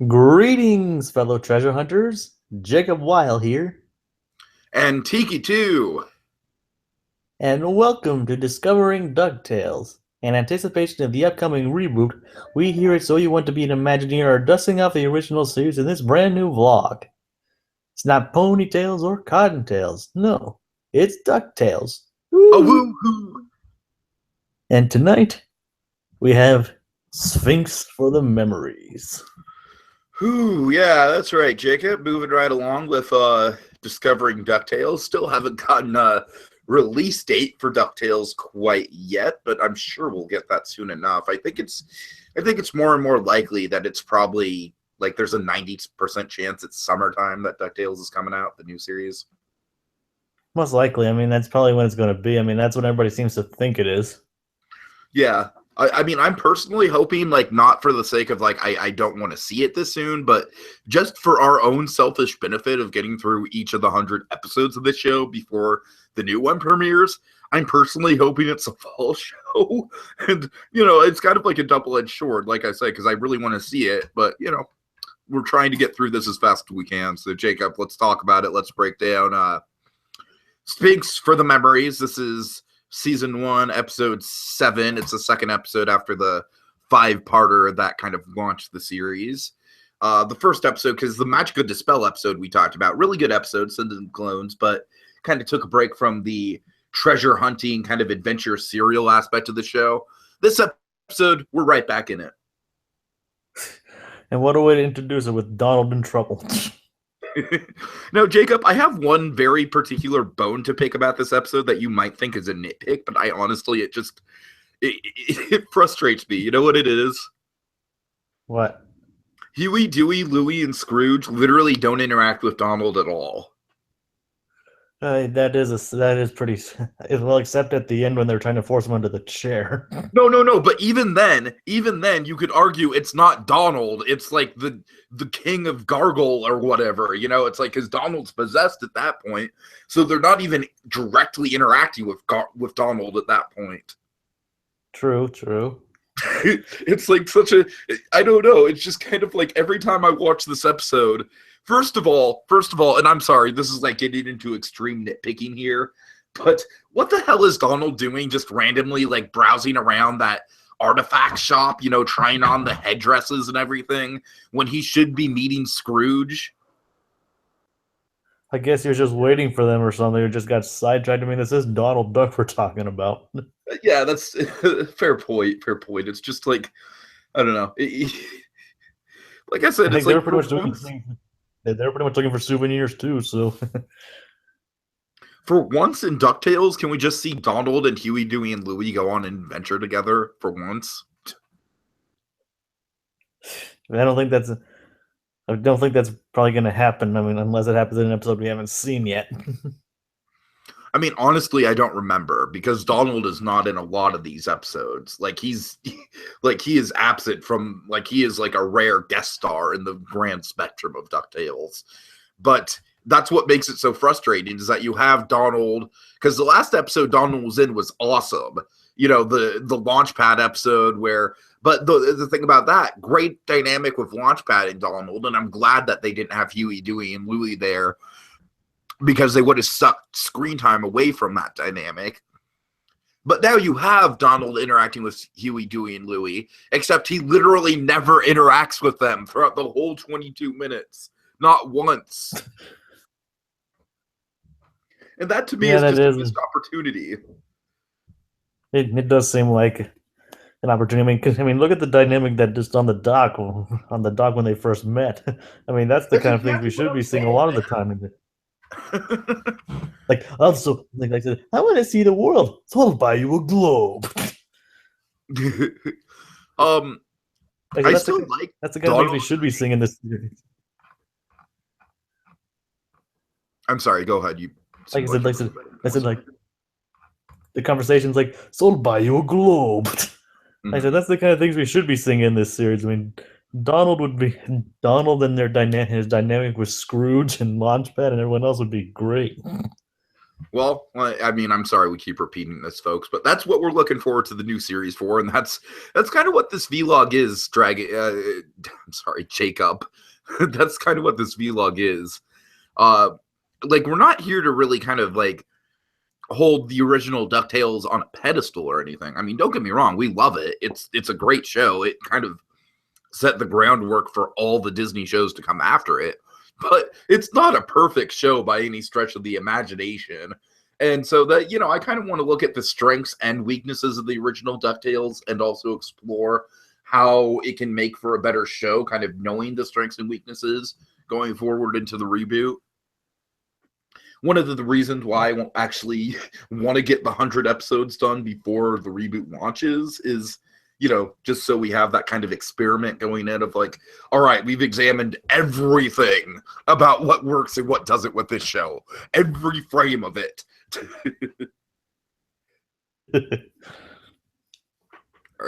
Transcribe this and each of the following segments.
Greetings, fellow treasure hunters. Jacob Wile here, And Tiki too. and welcome to Discovering DuckTales. In anticipation of the upcoming reboot, we here at So You Want to Be an Imagineer are dusting off the original series in this brand new vlog. It's not ponytails or cottontails, no, it's DuckTales. A Woo! woohoo. And tonight, we have Sphinx for the Memories. Whew, yeah, that's right, Jacob. Moving right along with discovering DuckTales. Still haven't gotten a release date for DuckTales quite yet, but I'm sure we'll get that soon enough. I think it's more and more likely that it's probably like there's a 90% chance it's summertime that DuckTales is coming out, the new series. Most likely, that's probably when it's going to be. That's what everybody seems to think it is. Yeah. I mean, I'm personally hoping, like, not for the sake of, like, I don't want to see it this soon, but just for our own selfish benefit of getting through each of the 100 episodes of this show before the new one premieres. I'm personally hoping it's a fall show. And, it's kind of like a double-edged sword, like I say, because I really want to see it. But, we're trying to get through this as fast as we can. So, Jacob, let's talk about it. Let's break down Sphinx for the Memories. This is season 1, episode 7. It's the second episode after the 5-parter that kind of launched the series. The first episode, because the Magic of Dispel episode we talked about, really good episode, sending clones, but kind of took a break from the treasure hunting kind of adventure serial aspect of the show. This episode, we're right back in it. And what a way to introduce it with Donald in trouble. Now, Jacob, I have one very particular bone to pick about this episode that you might think is a nitpick, but I honestly, it frustrates me. You know what it is? What? Huey, Dewey, Louie, and Scrooge literally don't interact with Donald at all. That is pretty well, except at the end when they're trying to force him under the chair. No. But even then, you could argue it's not Donald. It's like the king of Gargle or whatever. It's like because Donald's possessed at that point, so they're not even directly interacting with Donald at that point. True. It's like I don't know. It's just kind of like every time I watch this episode. First of all, and I'm sorry, this is like getting into extreme nitpicking here, but what the hell is Donald doing just randomly like browsing around that artifact shop, trying on the headdresses and everything when he should be meeting Scrooge? I guess you're just waiting for them or something, or just got sidetracked. This is Donald Duck we're talking about. Yeah, that's fair point. It's just like, I don't know. Like I said, it's they like were pretty much doing the same. They were pretty much looking for souvenirs too, so. For once in DuckTales, can we just see Donald and Huey, Dewey, and Louie go on an adventure together for once? I don't think that's probably going to happen. Unless it happens in an episode we haven't seen yet. I mean, honestly, I don't remember because Donald is not in a lot of these episodes. Like he is absent from, like he is like a rare guest star in the grand spectrum of DuckTales. But that's what makes it so frustrating is that you have Donald, because the last episode Donald was in was awesome. The Launchpad episode but the thing about that, great dynamic with Launchpad and Donald, and I'm glad that they didn't have Huey, Dewey, and Louie there, because they would have sucked screen time away from that dynamic. But now you have Donald interacting with Huey, Dewey, and Louie, except he literally never interacts with them throughout the whole 22 minutes. Not once. And that to me is just a missed opportunity. It does seem like an opportunity. Look at the dynamic that just on the dock when they first met. That's the kind of things we should be seeing a lot of the time. Like also, like I said, I want to see the world, so I'll buy you a globe. I still like that's the kind of things we should be seeing in this series. I'm sorry, go ahead. I said, like the conversation's like, so I'll buy you a globe. I said that's the kind of things we should be seeing in this series. Donald and his dynamic with Scrooge and Launchpad and everyone else would be great. Well, I mean, I'm sorry we keep repeating this, folks, but that's what we're looking forward to the new series for, and that's kind of what this vlog is. I'm sorry, Jacob. That's kind of what this vlog is. Uh, like, we're not here to really kind of like hold the original DuckTales on a pedestal or anything. I mean, don't get me wrong, we love it. It's a great show. It kind of set the groundwork for all the Disney shows to come after it. But it's not a perfect show by any stretch of the imagination. And so that, I kind of want to look at the strengths and weaknesses of the original DuckTales and also explore how it can make for a better show, kind of knowing the strengths and weaknesses going forward into the reboot. One of the reasons why I won't actually want to get the 100 episodes done before the reboot launches is, just so we have that kind of experiment going in of like, all right, we've examined everything about what works and what doesn't with this show. Every frame of it. All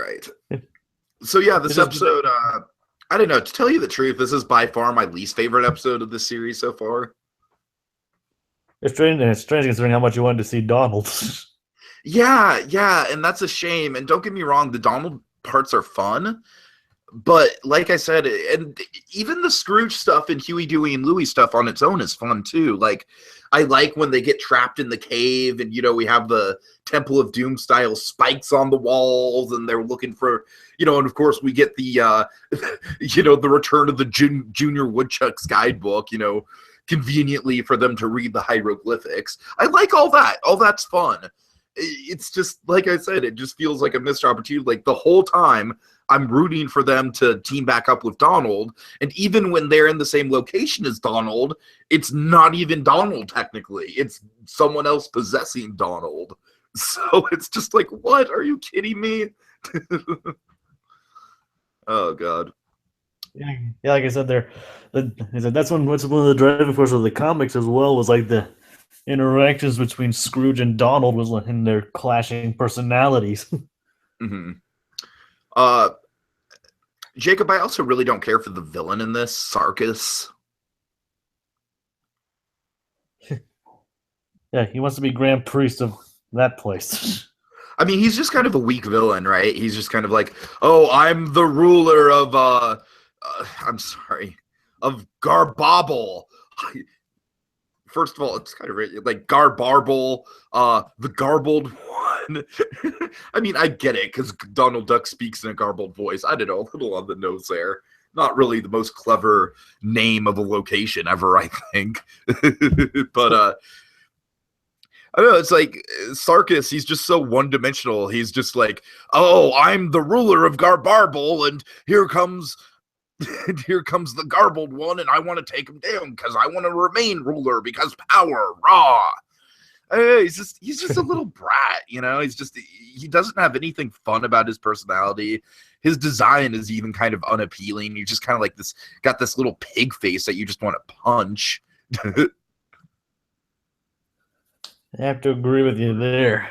right. So yeah, this episode, I don't know, to tell you the truth, this is by far my least favorite episode of this series so far. It's strange considering how much you wanted to see Donald. Yeah, and that's a shame. And don't get me wrong, the Donald parts are fun, but like I said, and even the Scrooge stuff and Huey, Dewey, and Louie stuff on its own is fun too. Like, I like when they get trapped in the cave, and we have the Temple of Doom style spikes on the walls, and they're looking for, and of course we get the, the return of the Junior Woodchuck's guidebook, conveniently for them to read the hieroglyphics. I like all that. All that's fun. It's just, like I said, it just feels like a missed opportunity. Like, the whole time I'm rooting for them to team back up with Donald, and even when they're in the same location as Donald, it's not even Donald technically. It's someone else possessing Donald. So it's just like, what? Are you kidding me? Oh, God. Yeah, like I said, that's one of the driving forces of the comics as well, was like the interactions between Scrooge and Donald was in their clashing personalities. Mm-hmm. Jacob, I also really don't care for the villain in this, Sarkis. Yeah, he wants to be Grand Priest of that place. I mean, he's just kind of a weak villain, right? He's just kind of like, oh, I'm the ruler of, I'm sorry, of Garbobble. First of all, it's kind of like Garbarble, the garbled one. I mean, I get it, because Donald Duck speaks in a garbled voice. I don't know, a little on the nose there. Not really the most clever name of a location ever, I think. But, I don't know, it's like Sarkis, he's just so one-dimensional. He's just like, oh, I'm the ruler of Garbarble, and here comes the garbled one, and I want to take him down because I want to remain ruler because power, rah. He's just a little brat, he doesn't have anything fun about his personality. His design is even kind of unappealing. He's just kind of like got this little pig face that you just want to punch. I have to agree with you there.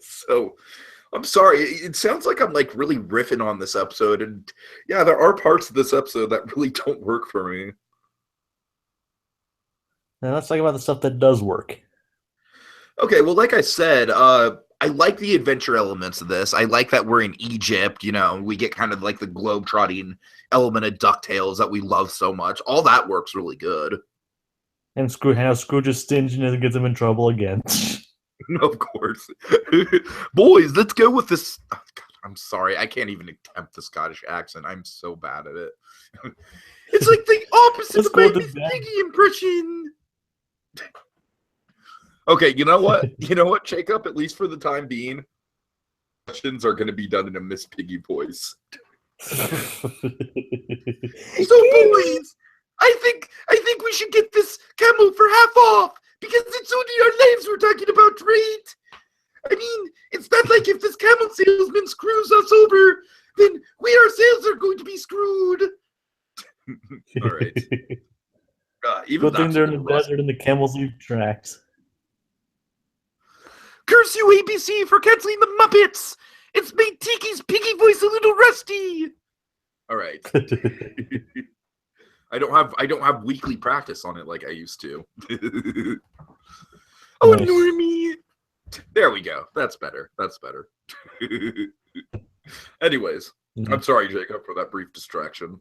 So, I'm sorry. It sounds like I'm like really riffing on this episode, and yeah, there are parts of this episode that really don't work for me. Now let's talk about the stuff that does work. Okay, well, like I said, I like the adventure elements of this. I like that we're in Egypt. We get kind of like the globe-trotting element of DuckTales that we love so much. All that works really good. And Scrooge's stinginess gets him in trouble again. Of course. Boys, let's go with this. Oh, God, I'm sorry. I can't even attempt the Scottish accent. I'm so bad at it. It's like the opposite of my Miss Piggy impression. Okay, you know what? Jacob? At least for the time being, questions are going to be done in a Miss Piggy voice. So, boys, I think we should get this camel for half off, because it's only our lives we're talking about, right? I mean, it's not like if this camel salesman screws us over, then we ourselves are going to be screwed. All right. Good thing they're in the desert and the camels leave tracks. Curse you, ABC, for canceling the Muppets! It's made Tiki's piggy voice a little rusty. All right. I don't have weekly practice on it like I used to. Oh, Nice. Normie! There we go. That's better. That's better. Anyways, I'm sorry, Jacob, for that brief distraction.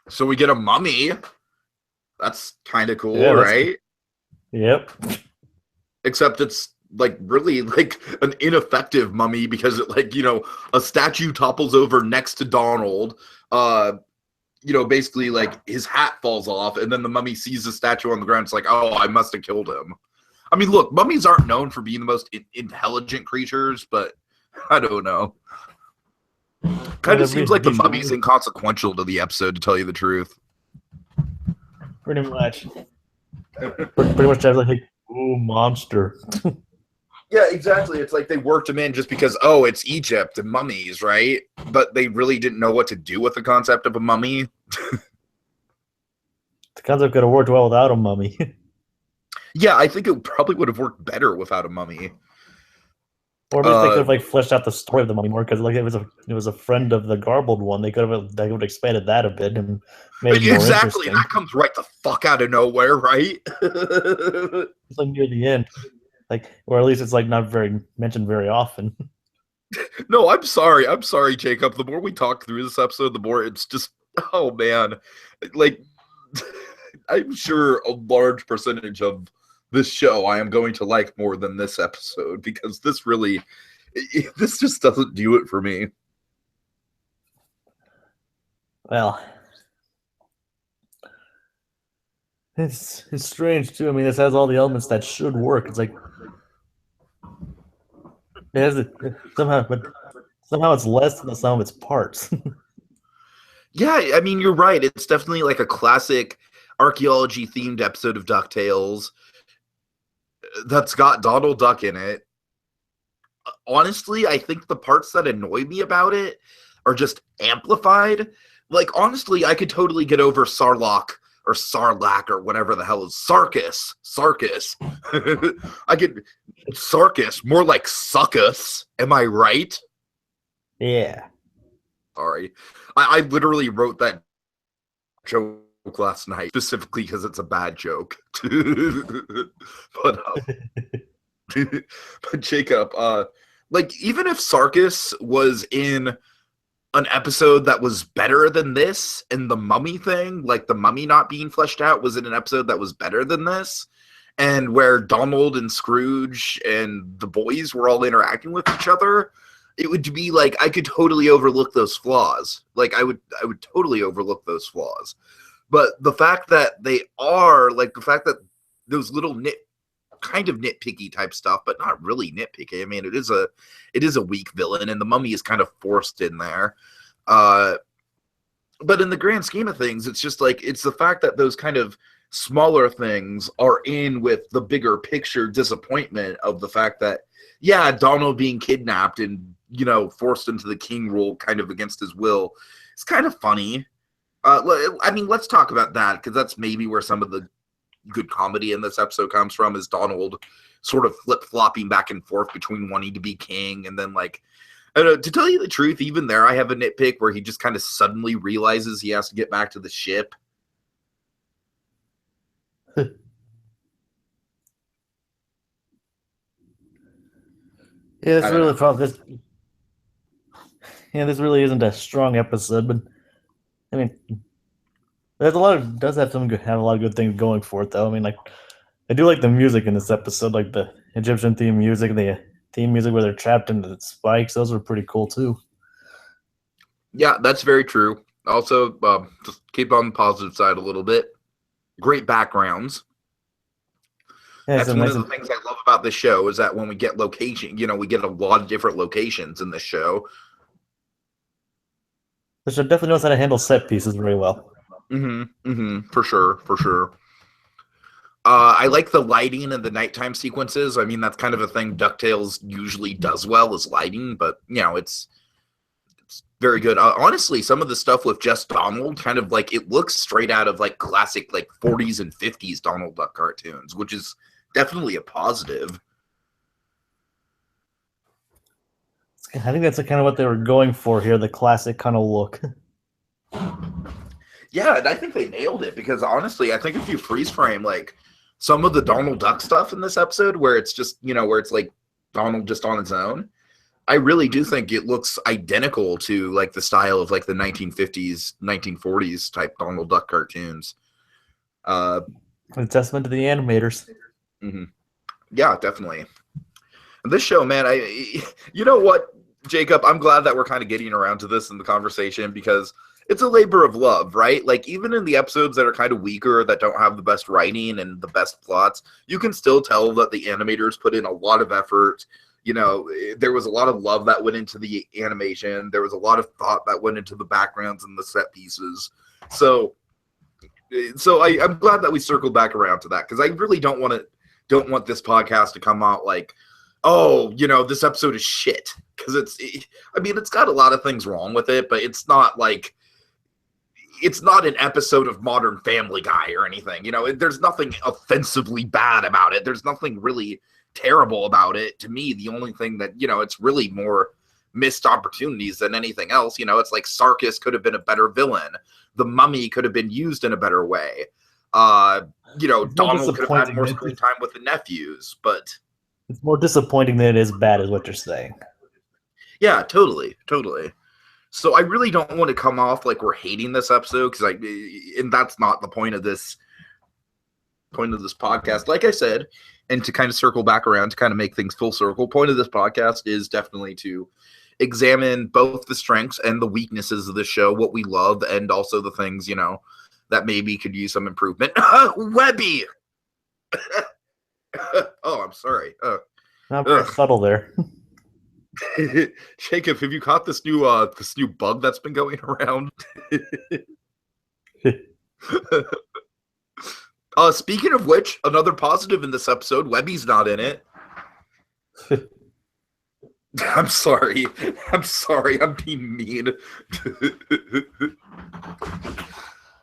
So we get a mummy. That's kind of cool, Yeah, that's right? yep. Except it's like really like an ineffective mummy because it like, a statue topples over next to Donald. Basically like his hat falls off and then the mummy sees the statue on the ground. It's like, oh, I must have killed him. I mean, look, mummies aren't known for being the most intelligent creatures, but I don't know. Kind Yeah, of seems like the mummy's inconsequential to the episode, to tell you the truth. pretty much. Pretty much have like, ooh, monster. Yeah, exactly. It's like they worked him in just because, oh, it's Egypt and mummies, right? But they really didn't know what to do with the concept of a mummy. The concept could have worked well without a mummy. Yeah, I think it probably would have worked better without a mummy. Or at least they could have like fleshed out the story of the mummy more, because like it was a friend of the garbled one. They could have expanded that a bit and made it more Exactly. interesting. That comes right the fuck out of nowhere, right? It's like near the end, like, or at least it's like not very mentioned very often. No, I'm sorry. I'm sorry, Jacob. The more we talk through this episode, the more it's just, oh man, like I'm sure a large percentage of this show I am going to like more than this episode, because this really, this just doesn't do it for me. Well, it's strange too. I mean, this has all the elements that should work. It's like it has it somehow, but somehow it's less than the sum of its parts. Yeah, I mean, you're right. It's definitely like a classic archaeology themed episode of DuckTales that's got Donald Duck in it. Honestly, I think the parts that annoy me about it are just amplified. Like, honestly, I could totally get over Sarlacc or Sarlacc or whatever the hell is Sarkis. Sarkis. I could Sarkis, more like Suckus. Am I right? Yeah. Sorry. I literally wrote that joke last night specifically because it's a bad joke. but but Jacob, like even if Sarkis was in an episode that was better than this, and the mummy thing, like the mummy not being fleshed out, was in an episode that was better than this, and where Donald and Scrooge and the boys were all interacting with each other, it would be like I could totally overlook those flaws. Like I would totally overlook those flaws. But the fact that they are, like the fact that those little kind of nitpicky type stuff, but not really nitpicky. I mean, it is a weak villain, and the mummy is kind of forced in there. But in the grand scheme of things, it's just like it's the fact that those kind of smaller things are in with the bigger picture disappointment of the fact that, yeah, Donald being kidnapped and forced into the king role kind of against his will. It's kind of funny. I mean, let's talk about that, because that's maybe where some of the good comedy in this episode comes from, is Donald sort of flip-flopping back and forth between wanting to be king and then, like, I don't know, to tell you the truth, even there I have a nitpick where he just kind of suddenly realizes he has to get back to the ship. Yeah, that's really the problem. This really isn't a strong episode, but I mean, there's a lot of does have have a lot of good things going for it, though. I mean, like I do like the music in this episode, like the Egyptian theme music, the theme music where they're trapped into the spikes. Those were pretty cool too. Yeah, that's very true. Also, just keep on the positive side a little bit. Great backgrounds. Yeah, That's one of the things I love about this show, is that when we get location, we get a lot of different locations in this show. The show definitely knows how to handle set pieces very well. For sure. I like the lighting and the nighttime sequences. I mean, that's kind of a thing DuckTales usually does well, is lighting, but it's very good. Honestly, some of the stuff with just Donald, kind of like it looks straight out of like classic like 40s and 50s Donald Duck cartoons, which is definitely a positive. I think that's kind of what they were going for here, the classic kind of look. Yeah, and I think they nailed it because honestly, I think if you freeze frame like some of the Donald Duck stuff in this episode where it's just, where it's like Donald just on its own, I really do think it looks identical to like the style of like the 1950s, 1940s type Donald Duck cartoons. A testament to the animators. Mm-hmm. Yeah, definitely. This show, man, you know what, Jacob, I'm glad that we're kind of getting around to this in the conversation because it's a labor of love, right? Like even in the episodes that are kind of weaker, that don't have the best writing and the best plots, you can still tell that the animators put in a lot of effort. There was a lot of love that went into the animation. There was a lot of thought that went into the backgrounds and the set pieces. So I'm glad that we circled back around to that because I really don't want this podcast to come out like, oh, this episode is shit, because it's got a lot of things wrong with it, but it's not an episode of Modern Family Guy or anything. There's nothing offensively bad about it. There's nothing really terrible about it. To me, the only thing that, it's really more missed opportunities than anything else. It's like Sarkis could have been a better villain. The Mummy could have been used in a better way. Donald could have had more screen time with the nephews, but it's more disappointing than it is bad, is what you're saying. Yeah, totally. So I really don't want to come off like we're hating this episode and that's not the point of this podcast. Like I said, and to kind of circle back around to kind of make things full circle, point of this podcast is definitely to examine both the strengths and the weaknesses of the show, what we love, and also the things, that maybe could use some improvement. Webby! Oh, I'm sorry. Not very subtle there. Jacob, have you caught this new bug that's been going around? Speaking of which, another positive in this episode, Webby's not in it. I'm sorry. I'm being mean.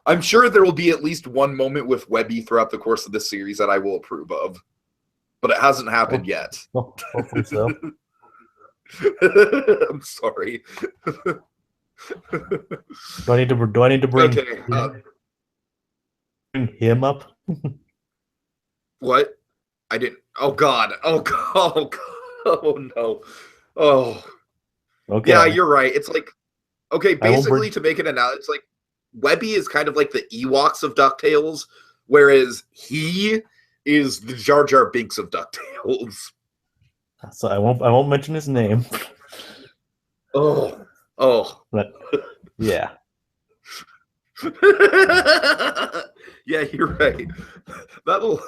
I'm sure there will be at least one moment with Webby throughout the course of this series that I will approve of. But it hasn't happened yet. Hopefully so. I'm sorry. Do I need to bring him up? What? I didn't. Oh God. Oh God. Oh no. Oh. Okay. Yeah, you're right. It's like, okay, basically to make it it's like Webby is kind of like the Ewoks of DuckTales, whereas he is the Jar Jar Binks of DuckTales. So I won't mention his name. Oh. But yeah. Yeah, you're right. That'll.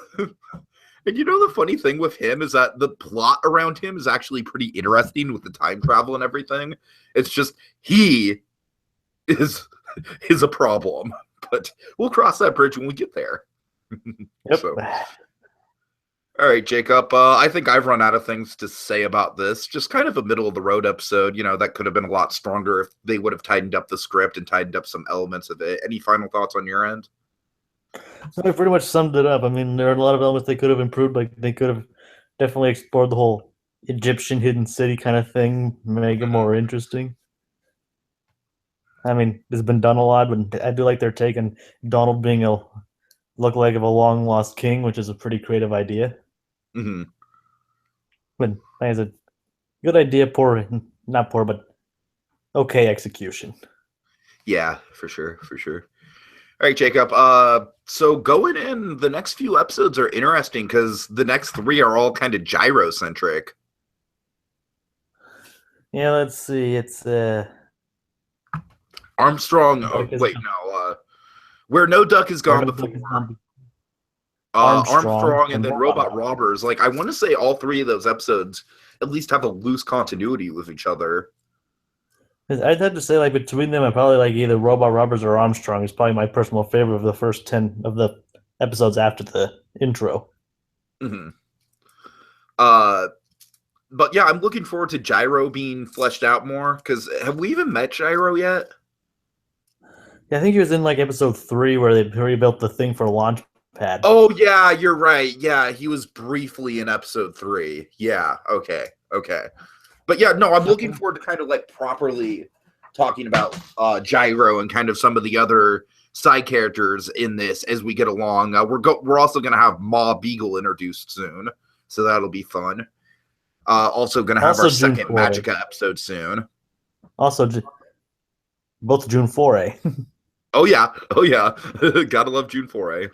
And the funny thing with him is that the plot around him is actually pretty interesting with the time travel and everything. It's just he is a problem, but we'll cross that bridge when we get there. Yep. So. All right, Jacob. I think I've run out of things to say about this. Just kind of a middle of the road episode. That could have been a lot stronger if they would have tightened up the script and tightened up some elements of it. Any final thoughts on your end? So I pretty much summed it up. I mean, there are a lot of elements they could have improved. Like they could have definitely explored the whole Egyptian hidden city kind of thing, make it more interesting. I mean, it's been done a lot, but I do like their take on Donald being a look-alike of a long-lost king, which is a pretty creative idea. Mm-hmm. But it's a good idea, not poor, but okay execution. Yeah, for sure. All right, Jacob. So going in, the next few episodes are interesting because the next 3 are all kind of gyro-centric. Yeah, let's see. It's Armstrong. Wait, no. Where No Duck Has Gone Before. Armstrong and then Robot Robbers. Like, I want to say all 3 of those episodes at least have a loose continuity with each other. I'd have to say, like, between them, I probably like either Robot Robbers or Armstrong. It's probably my personal favorite of the first 10 of the episodes after the intro. Mm-hmm. But yeah, I'm looking forward to Gyro being fleshed out more, because have we even met Gyro yet? Yeah, I think he was in, like, episode 3 where they rebuilt the thing for Launchpad. Oh, yeah, you're right. Yeah, he was briefly in episode 3. Yeah, okay. But yeah, no, I'm looking forward to kind of like properly talking about Gyro and kind of some of the other side characters in this as we get along. We're also going to have Ma Beagle introduced soon, so that'll be fun. Also going to have our second Magica episode soon. Also, both June foray. Oh yeah, gotta love June foray.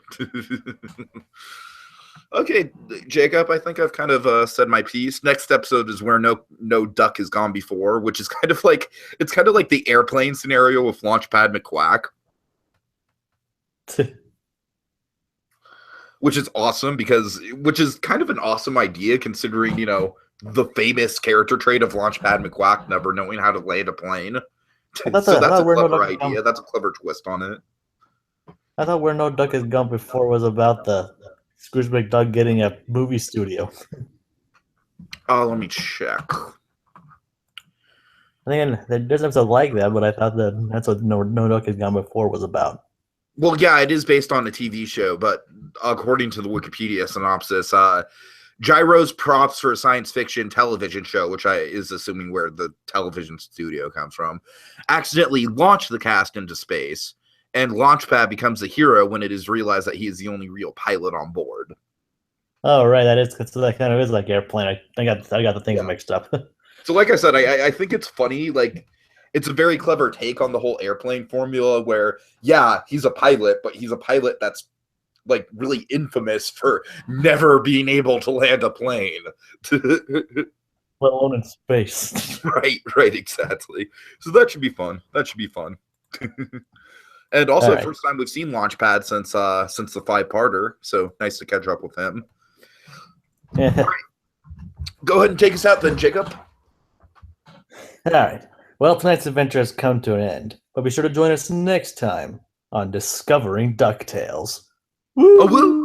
Okay, Jacob, I think I've kind of said my piece. Next episode is where no duck has gone before, which is kind of like the airplane scenario with Launchpad McQuack. Which is awesome which is kind of an awesome idea considering, the famous character trait of Launchpad McQuack never knowing how to land a plane. That's a clever idea. That's a clever twist on it. I thought Where No Duck Has Gone Before was about the Scrooge McDuck getting a movie studio. Oh, let me check. I think there's episodes like that, but I thought that's what No Duck Has Gone Before was about. Well, yeah, it is based on a TV show, but according to the Wikipedia synopsis, Gyro's props for a science fiction television show, which is assuming where the television studio comes from, accidentally launched the cast into space, and Launchpad becomes a hero when it is realized that he is the only real pilot on board. Oh, right, that kind of is like airplane. I got the things mixed up. So, like I said, I think it's funny. Like, it's a very clever take on the whole airplane formula where, yeah, he's a pilot, but he's a pilot that's like really infamous for never being able to land a plane. Let alone in space. Right, exactly. So that should be fun. And also, first time we've seen Launchpad since the 5-parter, so nice to catch up with him. All right. Go ahead and take us out then, Jacob. All right. Well, tonight's adventure has come to an end, but be sure to join us next time on Discovering DuckTales. Woo! Oh, woo!